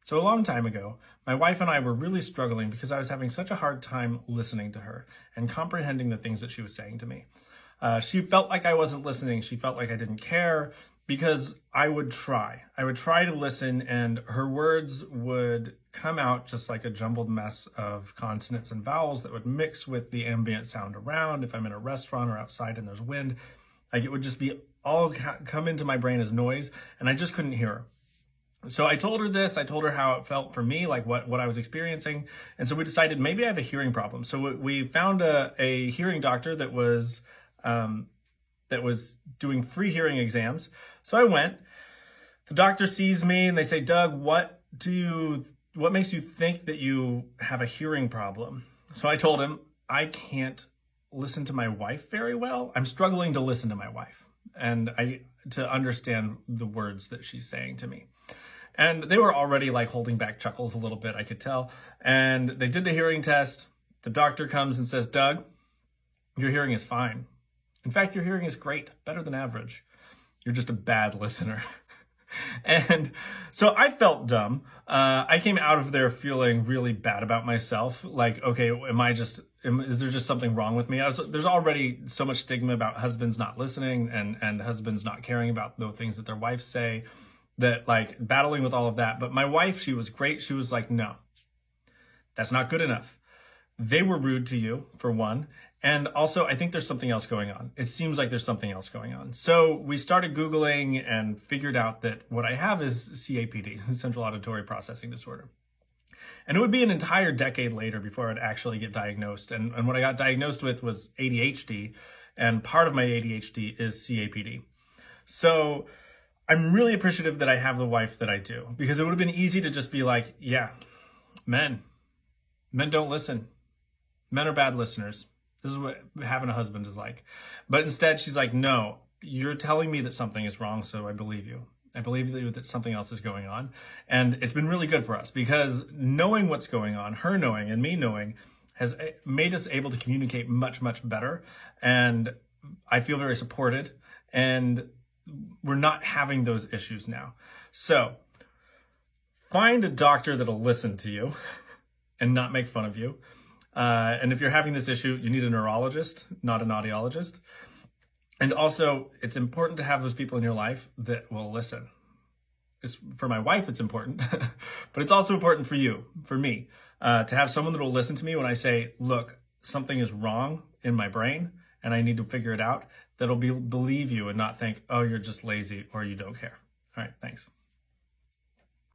So a long time ago, my wife and I were really struggling because I was having such a hard time listening to her and comprehending the things that she was saying to me. She felt like I wasn't listening. She felt like I didn't care because I would try. I would try to listen, and her words would come out just like a jumbled mess of consonants and vowels that would mix with the ambient sound around. If I'm in a restaurant or outside and there's wind, like it would just be all come into my brain as noise, and I just couldn't hear her. So I told her this, I told her how it felt for me, like what I was experiencing. And so we decided maybe I have a hearing problem. So we found a hearing doctor that was doing free hearing exams. So I went, the doctor sees me and they say, Doug, what makes you think that you have a hearing problem? So I told him, I can't listen to my wife very well. I'm struggling to listen to my wife and to understand the words that she's saying to me. And they were already like holding back chuckles a little bit, I could tell. And they did the hearing test. The doctor comes and says, Doug, your hearing is fine. In fact, your hearing is great, better than average. You're just a bad listener. And so I felt dumb. I came out of there feeling really bad about myself. Like, okay, is there just something wrong with me? There's already so much stigma about husbands not listening and husbands not caring about the things that their wives say, that like battling with all of that. But my wife, she was great. She was like, no, that's not good enough. They were rude to you, for one. And also, I think there's something else going on. It seems like there's something else going on. So we started Googling and figured out that what I have is CAPD, Central Auditory Processing Disorder. And it would be an entire decade later before I'd actually get diagnosed. And what I got diagnosed with was ADHD. And part of my ADHD is CAPD. So I'm really appreciative that I have the wife that I do, because it would have been easy to just be like, yeah, men don't listen. Men are bad listeners. This is what having a husband is like. But instead, she's like, no, you're telling me that something is wrong, so I believe you. I believe that something else is going on. And it's been really good for us, because knowing what's going on, her knowing and me knowing, has made us able to communicate much, much better. And I feel very supported, and we're not having those issues now. So find a doctor that'll listen to you and not make fun of you. And if you're having this issue, you need a neurologist, not an audiologist. And also, it's important to have those people in your life that will listen. For my wife, it's important, but it's also important for you, for me, to have someone that will listen to me when I say, look, something is wrong in my brain and I need to figure it out, that'll believe you and not think, oh, you're just lazy or you don't care. All right, thanks.